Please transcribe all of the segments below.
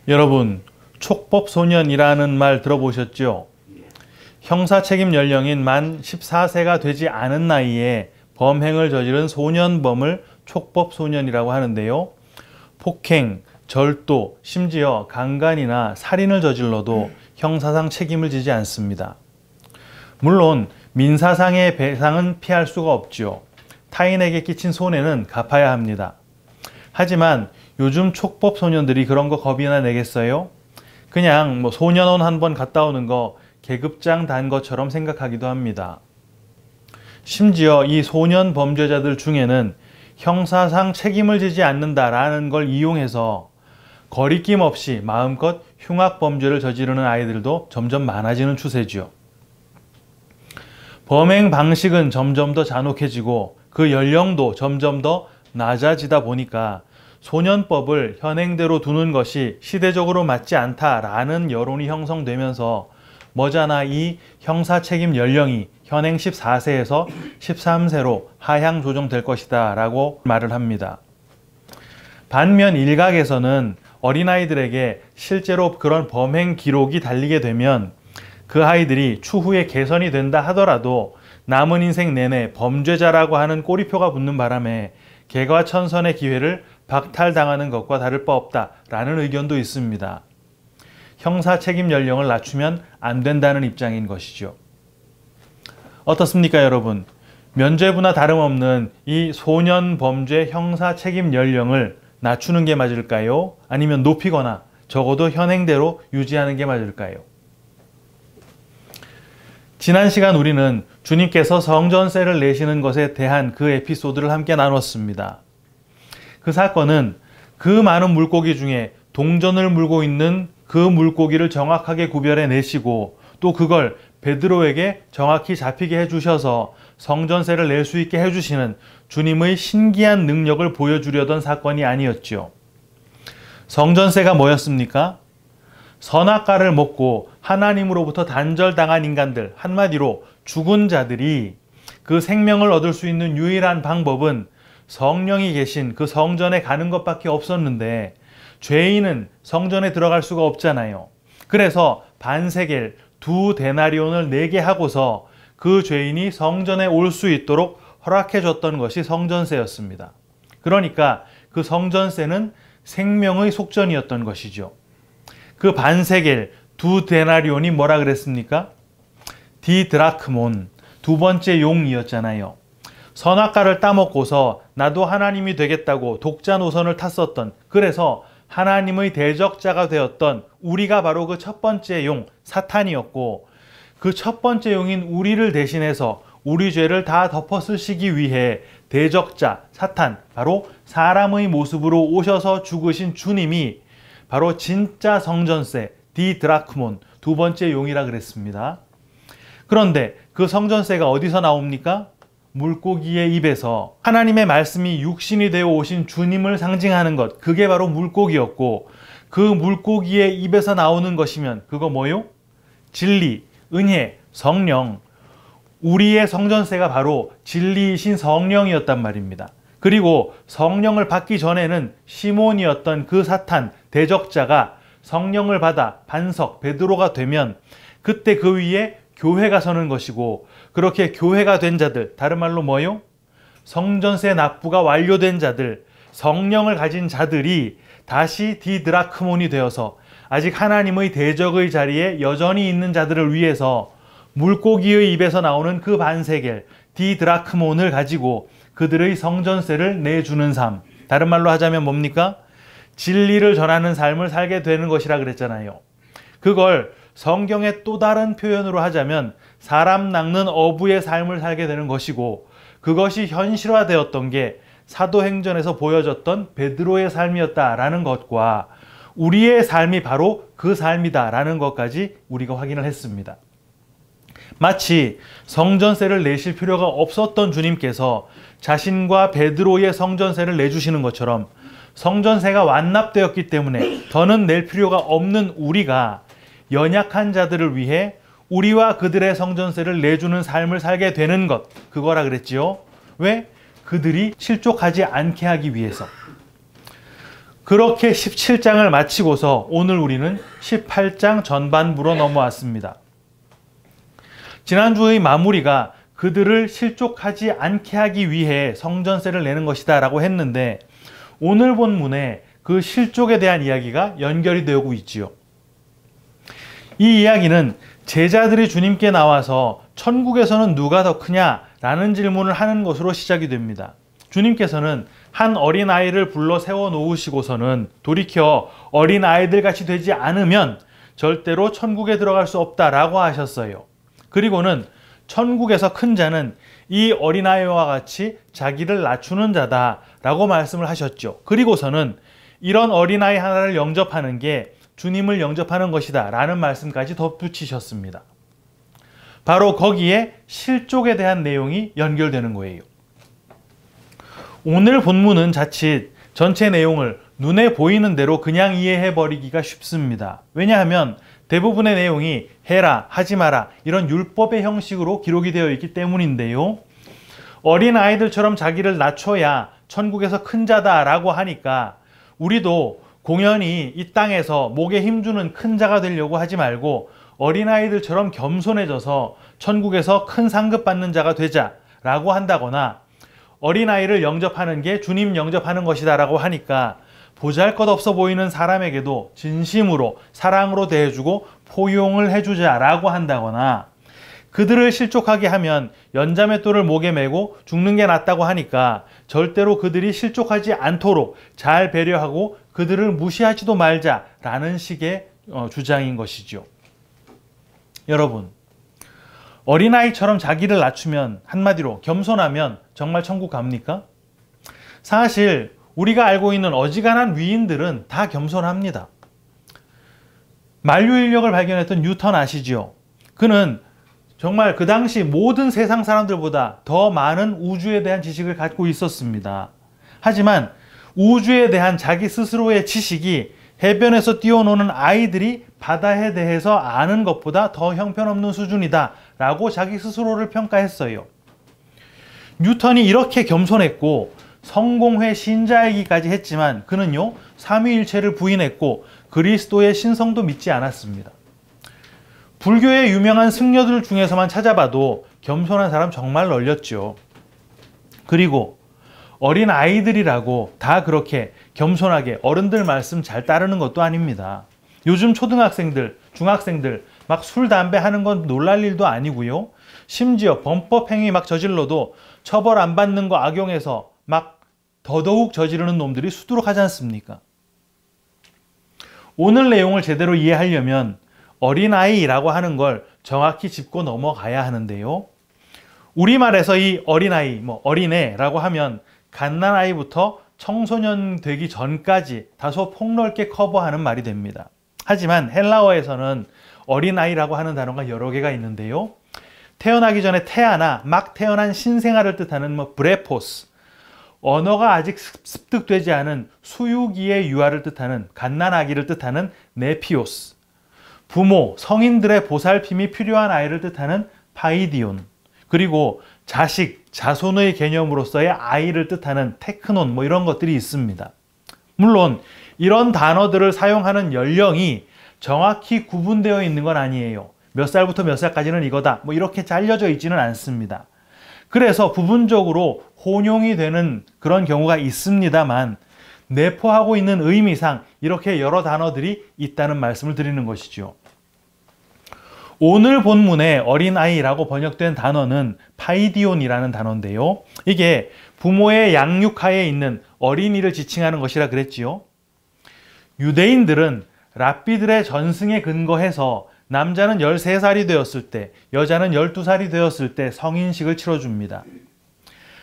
여러분, 촉법소년이라는 말 들어보셨죠? 형사책임 연령인 만 14세가 되지 않은 나이에 범행을 저지른 소년범을 촉법소년이라고 하는데요. 폭행, 절도, 심지어 강간이나 살인을 저질러도 형사상 책임을 지지 않습니다. 물론 민사상의 배상은 피할 수가 없죠. 타인에게 끼친 손해는 갚아야 합니다. 하지만 요즘 촉법 소년들이 그런 거 겁이나 내겠어요? 그냥 소년원 한번 갔다 오는 거 계급장 단 것처럼 생각하기도 합니다. 심지어 이 소년 범죄자들 중에는 형사상 책임을 지지 않는다라는 걸 이용해서 거리낌 없이 마음껏 흉악 범죄를 저지르는 아이들도 점점 많아지는 추세죠. 범행 방식은 점점 더 잔혹해지고 그 연령도 점점 더 낮아지다 보니까 소년법을 현행대로 두는 것이 시대적으로 맞지 않다라는 여론이 형성되면서 머지않아 이 형사책임 연령이 현행 14세에서 13세로 하향 조정될 것이다 라고 말을 합니다. 반면 일각에서는 어린아이들에게 실제로 그런 범행 기록이 달리게 되면 그 아이들이 추후에 개선이 된다 하더라도 남은 인생 내내 범죄자라고 하는 꼬리표가 붙는 바람에 개과천선의 기회를 박탈당하는 것과 다를 바 없다라는 의견도 있습니다. 형사 책임 연령을 낮추면 안 된다는 입장인 것이죠. 어떻습니까, 여러분? 면죄부나 다름없는 이 소년 범죄 형사 책임 연령을 낮추는 게 맞을까요? 아니면 높이거나 적어도 현행대로 유지하는 게 맞을까요? 지난 시간 우리는 주님께서 성전세를 내시는 것에 대한 그 에피소드를 함께 나눴습니다. 그 사건은 그 많은 물고기 중에 동전을 물고 있는 그 물고기를 정확하게 구별해 내시고 또 그걸 베드로에게 정확히 잡히게 해주셔서 성전세를 낼 수 있게 해주시는 주님의 신기한 능력을 보여주려던 사건이 아니었죠. 성전세가 뭐였습니까? 선악과를 먹고 하나님으로부터 단절당한 인간들, 한마디로 죽은 자들이 그 생명을 얻을 수 있는 유일한 방법은 성령이 계신 그 성전에 가는 것밖에 없었는데 죄인은 성전에 들어갈 수가 없잖아요. 그래서 반세겔 2데나리온을 내게 하고서 그 죄인이 성전에 올 수 있도록 허락해 줬던 것이 성전세였습니다. 그러니까 그 성전세는 생명의 속전이었던 것이죠. 그 반세겔 2데나리온이 뭐라 그랬습니까? 디드라크몬, 두 번째 용이었잖아요. 선악과를 따먹고서 나도 하나님이 되겠다고 독자 노선을 탔었던, 그래서 하나님의 대적자가 되었던 우리가 바로 그 첫 번째 용 사탄이었고, 그 첫 번째 용인 우리를 대신해서 우리 죄를 다 덮어 쓰시기 위해 대적자 사탄, 바로 사람의 모습으로 오셔서 죽으신 주님이 바로 진짜 성전세 디드라크몬 두 번째 용이라 그랬습니다. 그런데 그 성전세가 어디서 나옵니까? 물고기의 입에서. 하나님의 말씀이 육신이 되어 오신 주님을 상징하는 것, 그게 바로 물고기였고, 그 물고기의 입에서 나오는 것이면 그거 뭐요? 진리, 은혜, 성령. 우리의 성전세가 바로 진리이신 성령이었단 말입니다. 그리고 성령을 받기 전에는 시몬이었던 그 사탄, 대적자가 성령을 받아 반석, 베드로가 되면 그때 그 위에 교회가 서는 것이고, 그렇게 교회가 된 자들, 다른 말로 뭐요? 성전세 납부가 완료된 자들, 성령을 가진 자들이 다시 디드라크몬이 되어서 아직 하나님의 대적의 자리에 여전히 있는 자들을 위해서 물고기의 입에서 나오는 그 반세겔, 디드라크몬을 가지고 그들의 성전세를 내주는 삶. 다른 말로 하자면 뭡니까? 진리를 전하는 삶을 살게 되는 것이라 그랬잖아요. 그걸 성경의 또 다른 표현으로 하자면 사람 낚는 어부의 삶을 살게 되는 것이고, 그것이 현실화되었던 게 사도행전에서 보여졌던 베드로의 삶이었다라는 것과 우리의 삶이 바로 그 삶이다라는 것까지 우리가 확인을 했습니다. 마치 성전세를 내실 필요가 없었던 주님께서 자신과 베드로의 성전세를 내주시는 것처럼 성전세가 완납되었기 때문에 더는 낼 필요가 없는 우리가 연약한 자들을 위해 우리와 그들의 성전세를 내주는 삶을 살게 되는 것, 그거라 그랬지요. 왜? 그들이 실족하지 않게 하기 위해서. 그렇게 17장을 마치고서 오늘 우리는 18장 전반부로 넘어왔습니다. 지난주의 마무리가 그들을 실족하지 않게 하기 위해 성전세를 내는 것이다 라고 했는데, 오늘 본문에 그 실족에 대한 이야기가 연결이 되고 있지요. 이 이야기는 제자들이 주님께 나와서 천국에서는 누가 더 크냐 라는 질문을 하는 것으로 시작이 됩니다. 주님께서는 한 어린아이를 불러 세워 놓으시고서는 돌이켜 어린아이들 같이 되지 않으면 절대로 천국에 들어갈 수 없다라고 하셨어요. 그리고는 천국에서 큰 자는 이 어린아이와 같이 자기를 낮추는 자다라고 말씀을 하셨죠. 그리고서는 이런 어린아이 하나를 영접하는 게 주님을 영접하는 것이다 라는 말씀까지 덧붙이셨습니다. 바로 거기에 실족에 대한 내용이 연결되는 거예요. 오늘 본문은 자칫 전체 내용을 눈에 보이는 대로 그냥 이해해버리기가 쉽습니다. 왜냐하면 대부분의 내용이 해라, 하지 마라 이런 율법의 형식으로 기록이 되어 있기 때문인데요. 어린 아이들처럼 자기를 낮춰야 천국에서 큰 자다라고 하니까 우리도 공연히 이 땅에서 목에 힘주는 큰 자가 되려고 하지 말고 어린아이들처럼 겸손해져서 천국에서 큰 상급 받는 자가 되자라고 한다거나, 어린아이를 영접하는 게 주님 영접하는 것이다 라고 하니까 보잘것없어 보이는 사람에게도 진심으로 사랑으로 대해주고 포용을 해주자라고 한다거나, 그들을 실족하게 하면 연자맷돌을 목에 메고 죽는 게 낫다고 하니까 절대로 그들이 실족하지 않도록 잘 배려하고 그들을 무시하지도 말자라는 식의 주장인 것이죠. 여러분, 어린아이처럼 자기를 낮추면, 한마디로 겸손하면 정말 천국 갑니까? 사실 우리가 알고 있는 어지간한 위인들은 다 겸손합니다. 만류인력을 발견했던 뉴턴 아시죠? 그는 정말 그 당시 모든 세상 사람들보다 더 많은 우주에 대한 지식을 갖고 있었습니다. 하지만 우주에 대한 자기 스스로의 지식이 해변에서 뛰어노는 아이들이 바다에 대해서 아는 것보다 더 형편없는 수준이다 라고 자기 스스로를 평가했어요. 뉴턴이 이렇게 겸손했고 성공회 신자이기까지 했지만 그는요, 삼위일체를 부인했고 그리스도의 신성도 믿지 않았습니다. 불교의 유명한 승려들 중에서만 찾아봐도 겸손한 사람 정말 널렸죠. 그리고 어린 아이들이라고 다 그렇게 겸손하게 어른들 말씀 잘 따르는 것도 아닙니다. 요즘 초등학생들, 중학생들 막 술, 담배 하는 건 놀랄 일도 아니고요. 심지어 범법 행위 막 저질러도 처벌 안 받는 거 악용해서 막 더더욱 저지르는 놈들이 수두룩하지 않습니까? 오늘 내용을 제대로 이해하려면 어린아이라고 하는 걸 정확히 짚고 넘어가야 하는데요. 우리말에서 이 어린아이, 어린애라고 하면 갓난아이부터 청소년 되기 전까지 다소 폭넓게 커버하는 말이 됩니다. 하지만 헬라어에서는 어린아이라고 하는 단어가 여러 개가 있는데요. 태어나기 전에 태아나 막 태어난 신생아를 뜻하는 브레포스, 언어가 아직 습득되지 않은 수유기의 유아를 뜻하는 갓난아기를 뜻하는 네피오스, 부모, 성인들의 보살핌이 필요한 아이를 뜻하는 파이디온, 그리고 자식, 자손의 개념으로서의 아이를 뜻하는 테크논, 이런 것들이 있습니다. 물론 이런 단어들을 사용하는 연령이 정확히 구분되어 있는 건 아니에요. 몇 살부터 몇 살까지는 이거다, 이렇게 잘려져 있지는 않습니다. 그래서 부분적으로 혼용이 되는 그런 경우가 있습니다만 내포하고 있는 의미상 이렇게 여러 단어들이 있다는 말씀을 드리는 것이죠. 오늘 본문에 어린아이라고 번역된 단어는 파이디온이라는 단어인데요. 이게 부모의 양육하에 있는 어린이를 지칭하는 것이라 그랬지요. 유대인들은 랍비들의 전승에 근거해서 남자는 13살이 되었을 때, 여자는 12살이 되었을 때 성인식을 치러줍니다.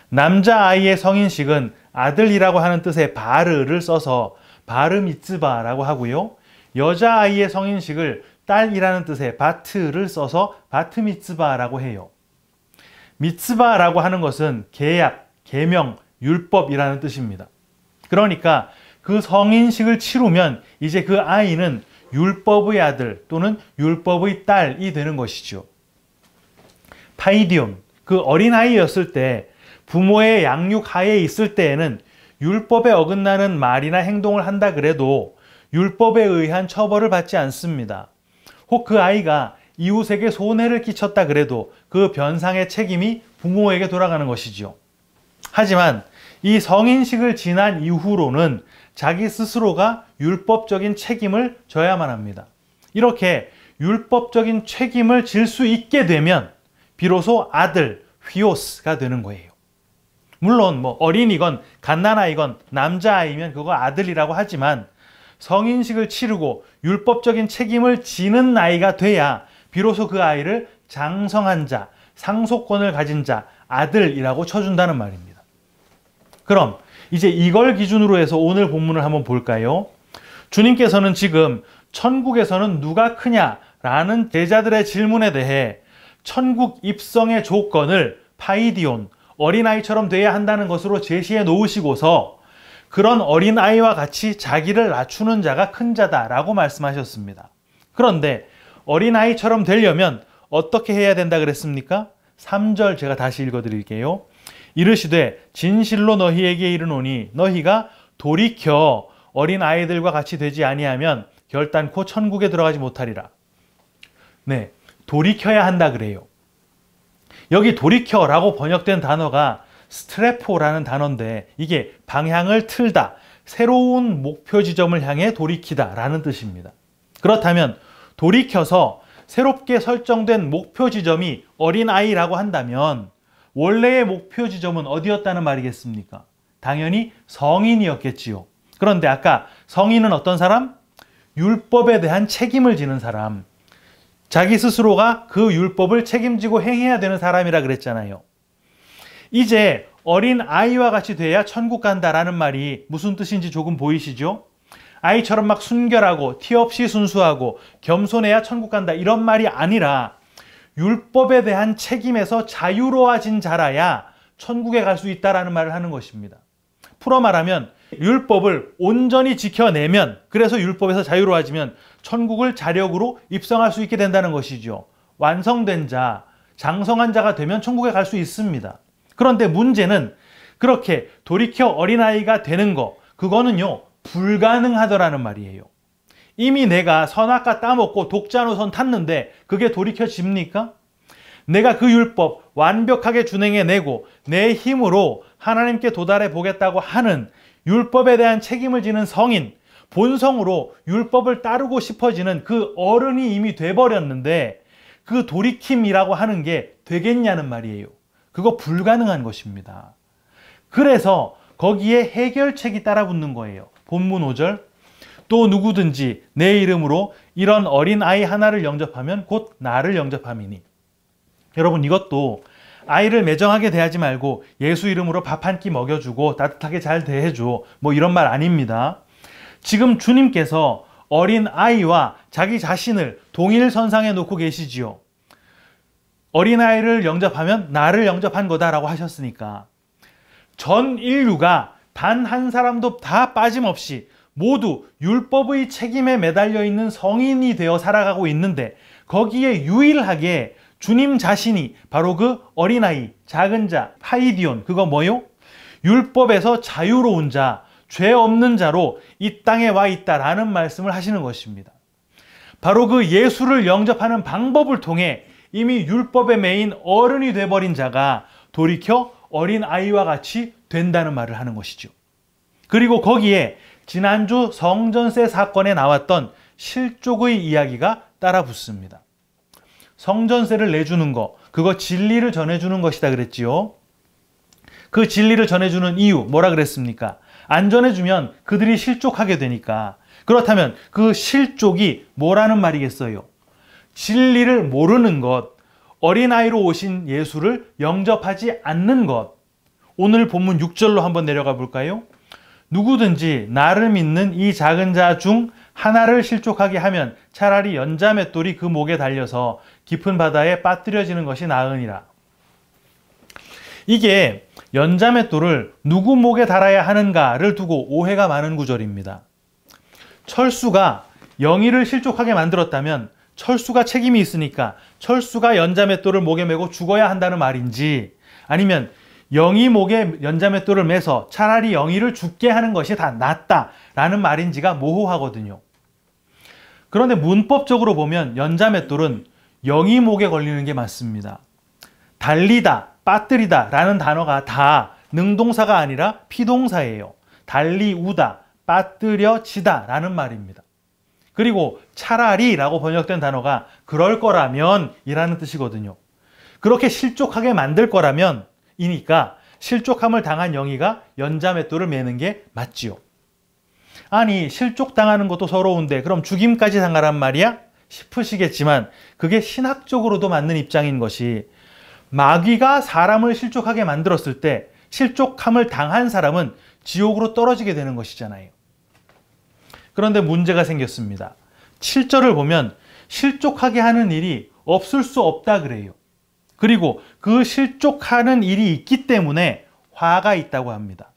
남자아이의 성인식은 아들이라고 하는 뜻의 바르를 써서 바르미츠바라고 하고요. 여자아이의 성인식을 딸이라는 뜻의 바트를 써서 바트미츠바라고 해요. 미츠바라고 하는 것은 계약, 계명, 율법이라는 뜻입니다. 그러니까 그 성인식을 치르면 이제 그 아이는 율법의 아들 또는 율법의 딸이 되는 것이죠. 파이디온, 그 어린아이였을 때 부모의 양육 하에 있을 때에는 율법에 어긋나는 말이나 행동을 한다 그래도 율법에 의한 처벌을 받지 않습니다. 혹 그 아이가 이웃에게 손해를 끼쳤다 그래도 그 변상의 책임이 부모에게 돌아가는 것이지요. 하지만 이 성인식을 지난 이후로는 자기 스스로가 율법적인 책임을 져야만 합니다. 이렇게 율법적인 책임을 질 수 있게 되면 비로소 아들, 휘오스가 되는 거예요. 물론 어린이건 갓난아이건 남자아이면 그거 아들이라고 하지만 성인식을 치르고 율법적인 책임을 지는 나이가 돼야 비로소 그 아이를 장성한 자, 상속권을 가진 자, 아들이라고 쳐준다는 말입니다. 그럼 이제 이걸 기준으로 해서 오늘 본문을 한번 볼까요? 주님께서는 지금 천국에서는 누가 크냐라는 제자들의 질문에 대해 천국 입성의 조건을 파이디온, 어린아이처럼 돼야 한다는 것으로 제시해 놓으시고서 그런 어린아이와 같이 자기를 낮추는 자가 큰 자다라고 말씀하셨습니다. 그런데 어린아이처럼 되려면 어떻게 해야 된다 그랬습니까? 3절 제가 다시 읽어드릴게요. 이르시되 진실로 너희에게 이르노니 너희가 돌이켜 어린아이들과 같이 되지 아니하면 결단코 천국에 들어가지 못하리라. 네, 돌이켜야 한다 그래요. 여기 돌이켜라고 번역된 단어가 스트레포라는 단어인데 이게 방향을 틀다, 새로운 목표 지점을 향해 돌이키다 라는 뜻입니다. 그렇다면 돌이켜서 새롭게 설정된 목표 지점이 어린아이라고 한다면 원래의 목표 지점은 어디였다는 말이겠습니까? 당연히 성인이었겠지요. 그런데 아까 성인은 어떤 사람? 율법에 대한 책임을 지는 사람. 자기 스스로가 그 율법을 책임지고 행해야 되는 사람이라 그랬잖아요. 이제 어린 아이와 같이 돼야 천국 간다라는 말이 무슨 뜻인지 조금 보이시죠? 아이처럼 막 순결하고 티 없이 순수하고 겸손해야 천국 간다 이런 말이 아니라 율법에 대한 책임에서 자유로워진 자라야 천국에 갈 수 있다라는 말을 하는 것입니다. 풀어 말하면 율법을 온전히 지켜내면, 그래서 율법에서 자유로워지면 천국을 자력으로 입성할 수 있게 된다는 것이죠. 완성된 자, 장성한 자가 되면 천국에 갈 수 있습니다. 그런데 문제는 그렇게 돌이켜 어린아이가 되는 거, 그거는요 불가능하더라는 말이에요. 이미 내가 선악과 따먹고 독자 노선 탔는데 그게 돌이켜집니까? 내가 그 율법 완벽하게 준행해내고 내 힘으로 하나님께 도달해 보겠다고 하는 율법에 대한 책임을 지는 성인, 본성으로 율법을 따르고 싶어지는 그 어른이 이미 돼버렸는데 그 돌이킴이라고 하는 게 되겠냐는 말이에요. 그거 불가능한 것입니다. 그래서 거기에 해결책이 따라붙는 거예요. 본문 5절, 또 누구든지 내 이름으로 이런 어린아이 하나를 영접하면 곧 나를 영접함이니. 여러분, 이것도 아이를 매정하게 대하지 말고 예수 이름으로 밥 한 끼 먹여주고 따뜻하게 잘 대해줘 뭐 이런 말 아닙니다. 지금 주님께서 어린아이와 자기 자신을 동일선상에 놓고 계시지요. 어린아이를 영접하면 나를 영접한 거다라고 하셨으니까 전 인류가 단 한 사람도 다 빠짐없이 모두 율법의 책임에 매달려 있는 성인이 되어 살아가고 있는데 거기에 유일하게 주님 자신이 바로 그 어린아이, 작은 자, 파이디온, 그거 뭐요? 율법에서 자유로운 자, 죄 없는 자로 이 땅에 와 있다라는 말씀을 하시는 것입니다. 바로 그 예수를 영접하는 방법을 통해 이미 율법에 매인 어른이 돼버린 자가 돌이켜 어린아이와 같이 된다는 말을 하는 것이죠. 그리고 거기에 지난주 성전세 사건에 나왔던 실족의 이야기가 따라 붙습니다. 성전세를 내주는 거, 그거 진리를 전해주는 것이다 그랬지요. 그 진리를 전해주는 이유 뭐라 그랬습니까? 안 전해주면 그들이 실족하게 되니까. 그렇다면 그 실족이 뭐라는 말이겠어요? 진리를 모르는 것, 어린아이로 오신 예수를 영접하지 않는 것. 오늘 본문 6절로 한번 내려가 볼까요? 누구든지 나를 믿는 이 작은 자 중 하나를 실족하게 하면 차라리 연자맷돌이 그 목에 달려서 깊은 바다에 빠뜨려지는 것이 나으니라. 이게 연자맷돌을 누구 목에 달아야 하는가를 두고 오해가 많은 구절입니다. 철수가 영희를 실족하게 만들었다면 철수가 책임이 있으니까 철수가 연자맷돌을 목에 메고 죽어야 한다는 말인지, 아니면 영이 목에 연자맷돌을 매서 차라리 영이를 죽게 하는 것이 다 낫다라는 말인지가 모호하거든요. 그런데 문법적으로 보면 연자맷돌은 영이 목에 걸리는 게 맞습니다. 달리다, 빠뜨리다 라는 단어가 다 능동사가 아니라 피동사예요. 달리우다, 빠뜨려지다 라는 말입니다. 그리고 차라리 라고 번역된 단어가 그럴 거라면 이라는 뜻이거든요. 그렇게 실족하게 만들 거라면 이니까 실족함을 당한 영이가 연자맷돌을 매는 게 맞지요. 아니 실족당하는 것도 서러운데 그럼 죽임까지 당하란 말이야? 싶으시겠지만 그게 신학적으로도 맞는 입장인 것이 마귀가 사람을 실족하게 만들었을 때 실족함을 당한 사람은 지옥으로 떨어지게 되는 것이잖아요. 그런데 문제가 생겼습니다. 7절을 보면 실족하게 하는 일이 없을 수 없다 그래요. 그리고 그 실족하는 일이 있기 때문에 화가 있다고 합니다.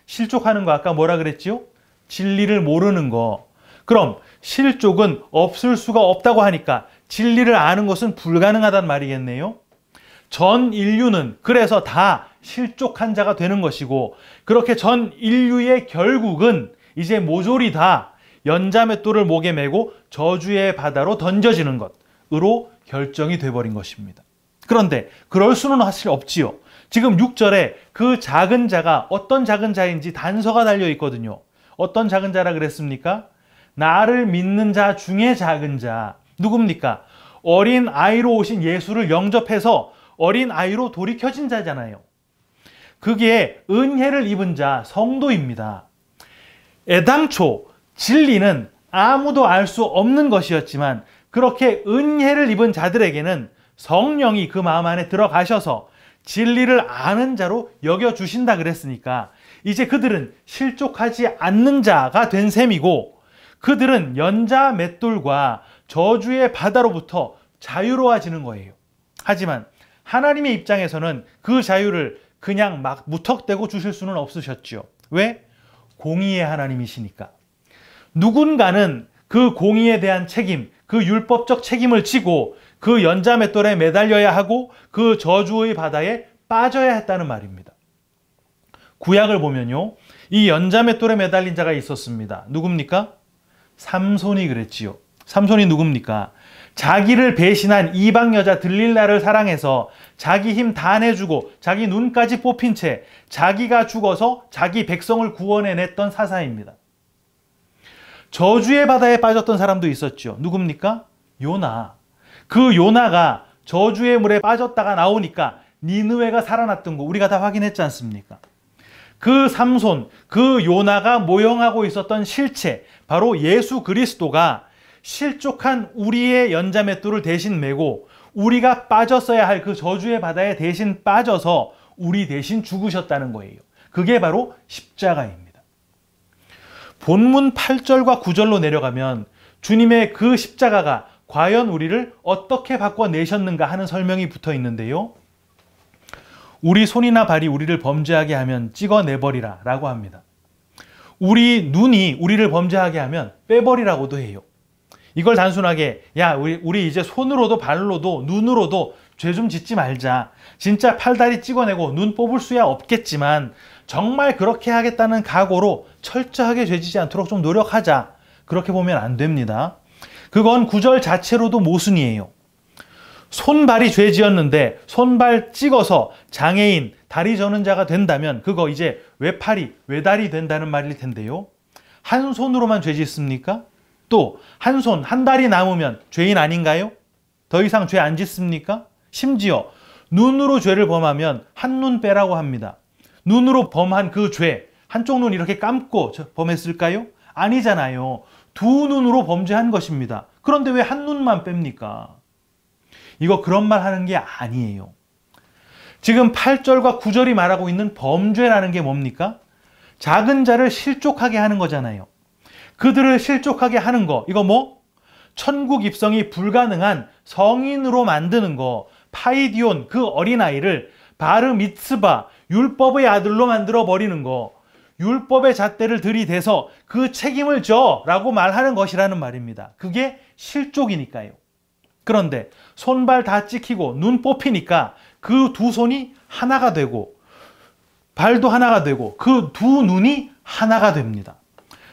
실족하는 거 아까 뭐라 그랬지요? 진리를 모르는 거. 그럼 실족은 없을 수가 없다고 하니까 진리를 아는 것은 불가능하단 말이겠네요. 전 인류는 그래서 다 실족한 자가 되는 것이고 그렇게 전 인류의 결국은 이제 모조리 다 연자맷돌을 목에 메고 저주의 바다로 던져지는 것으로 결정이 돼버린 것입니다. 그런데 그럴 수는 사실 없지요. 지금 6절에 그 작은 자가 어떤 작은 자인지 단서가 달려 있거든요. 어떤 작은 자라 그랬습니까? 나를 믿는 자 중에 작은 자. 누굽니까? 어린 아이로 오신 예수를 영접해서 어린 아이로 돌이켜진 자잖아요. 그게 은혜를 입은 자, 성도입니다. 애당초 진리는 아무도 알 수 없는 것이었지만 그렇게 은혜를 입은 자들에게는 성령이 그 마음 안에 들어가셔서 진리를 아는 자로 여겨주신다 그랬으니까 이제 그들은 실족하지 않는 자가 된 셈이고 그들은 연자맷돌과 저주의 바다로부터 자유로워지는 거예요. 하지만 하나님의 입장에서는 그 자유를 그냥 막 무턱대고 주실 수는 없으셨죠. 왜? 공의의 하나님이시니까. 누군가는 그 공의에 대한 책임, 그 율법적 책임을 지고 그 연자맷돌에 매달려야 하고 그 저주의 바다에 빠져야 했다는 말입니다. 구약을 보면요. 이 연자맷돌에 매달린 자가 있었습니다. 누굽니까? 삼손이 그랬지요. 삼손이 누굽니까? 자기를 배신한 이방 여자 들릴라를 사랑해서 자기 힘 다 내주고 자기 눈까지 뽑힌 채 자기가 죽어서 자기 백성을 구원해냈던 사사입니다. 저주의 바다에 빠졌던 사람도 있었죠. 누굽니까? 요나. 그 요나가 저주의 물에 빠졌다가 나오니까 니느웨가 살아났던 거 우리가 다 확인했지 않습니까? 그 삼손, 그 요나가 모형하고 있었던 실체, 바로 예수 그리스도가 실족한 우리의 연자맷돌을 대신 메고 우리가 빠졌어야 할 그 저주의 바다에 대신 빠져서 우리 대신 죽으셨다는 거예요. 그게 바로 십자가입니다. 본문 8절과 9절로 내려가면 주님의 그 십자가가 과연 우리를 어떻게 바꿔내셨는가 하는 설명이 붙어 있는데요. 우리 손이나 발이 우리를 범죄하게 하면 찍어내버리라 라고 합니다. 우리 눈이 우리를 범죄하게 하면 빼버리라고도 해요. 이걸 단순하게 야 우리 이제 손으로도 발로도 눈으로도 죄 좀 짓지 말자. 진짜 팔다리 찍어내고 눈 뽑을 수야 없겠지만 정말 그렇게 하겠다는 각오로 철저하게 죄 짓지 않도록 좀 노력하자. 그렇게 보면 안 됩니다. 그건 구절 자체로도 모순이에요. 손발이 죄 지었는데 손발 찍어서 장애인, 다리 저는 자가 된다면 그거 이제 외팔이, 외다리 된다는 말일 텐데요. 한 손으로만 죄 짓습니까? 또 한 손, 한 다리 남으면 죄인 아닌가요? 더 이상 죄 안 짓습니까? 심지어 눈으로 죄를 범하면 한눈 빼라고 합니다. 눈으로 범한 그 죄, 한쪽 눈 이렇게 감고 범했을까요? 아니잖아요. 두 눈으로 범죄한 것입니다. 그런데 왜 한 눈만 뺍니까? 이거 그런 말 하는 게 아니에요. 지금 8절과 9절이 말하고 있는 범죄라는 게 뭡니까? 작은 자를 실족하게 하는 거잖아요. 그들을 실족하게 하는 거, 이거 뭐? 천국 입성이 불가능한 성인으로 만드는 거, 파이디온, 그 어린아이를 바르 미츠바, 율법의 아들로 만들어 버리는 거, 율법의 잣대를 들이대서 그 책임을 져 라고 말하는 것이라는 말입니다. 그게 실족이니까요. 그런데 손발 다 찍히고 눈 뽑히니까 그 두 손이 하나가 되고 발도 하나가 되고 그 두 눈이 하나가 됩니다.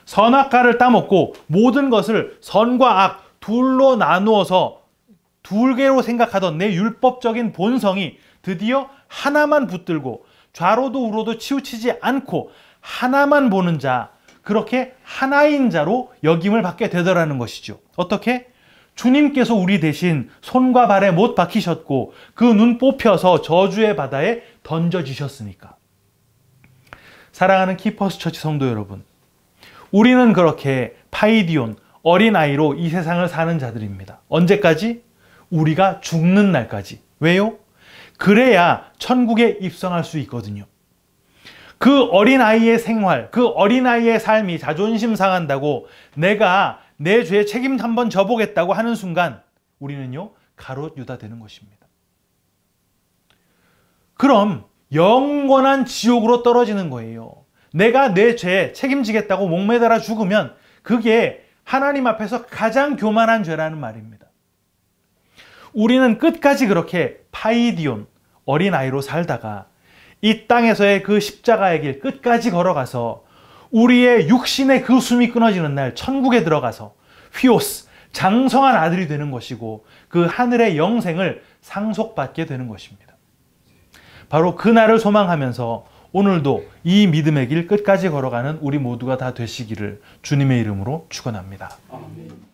선악과를 따먹고 모든 것을 선과 악 둘로 나누어서 두 개로 생각하던 내 율법적인 본성이 드디어 하나만 붙들고 좌로도 우로도 치우치지 않고 하나만 보는 자, 그렇게 하나인 자로 여김을 받게 되더라는 것이죠. 어떻게? 주님께서 우리 대신 손과 발에 못 박히셨고 그 눈 뽑혀서 저주의 바다에 던져지셨으니까. 사랑하는 키퍼스 처치 성도 여러분, 우리는 그렇게 파이디온, 어린아이로 이 세상을 사는 자들입니다. 언제까지? 우리가 죽는 날까지. 왜요? 그래야 천국에 입성할 수 있거든요. 그 어린아이의 생활, 그 어린아이의 삶이 자존심 상한다고 내가 내 죄에 책임 한번 져보겠다고 하는 순간 우리는요, 가롯 유다 되는 것입니다. 그럼 영원한 지옥으로 떨어지는 거예요. 내가 내 죄에 책임지겠다고 목매달아 죽으면 그게 하나님 앞에서 가장 교만한 죄라는 말입니다. 우리는 끝까지 그렇게 파이디온, 어린아이로 살다가 이 땅에서의 그 십자가의 길 끝까지 걸어가서 우리의 육신의 그 숨이 끊어지는 날 천국에 들어가서 휘오스, 장성한 아들이 되는 것이고 그 하늘의 영생을 상속받게 되는 것입니다. 바로 그날을 소망하면서 오늘도 이 믿음의 길 끝까지 걸어가는 우리 모두가 다 되시기를 주님의 이름으로 축원합니다. 아멘.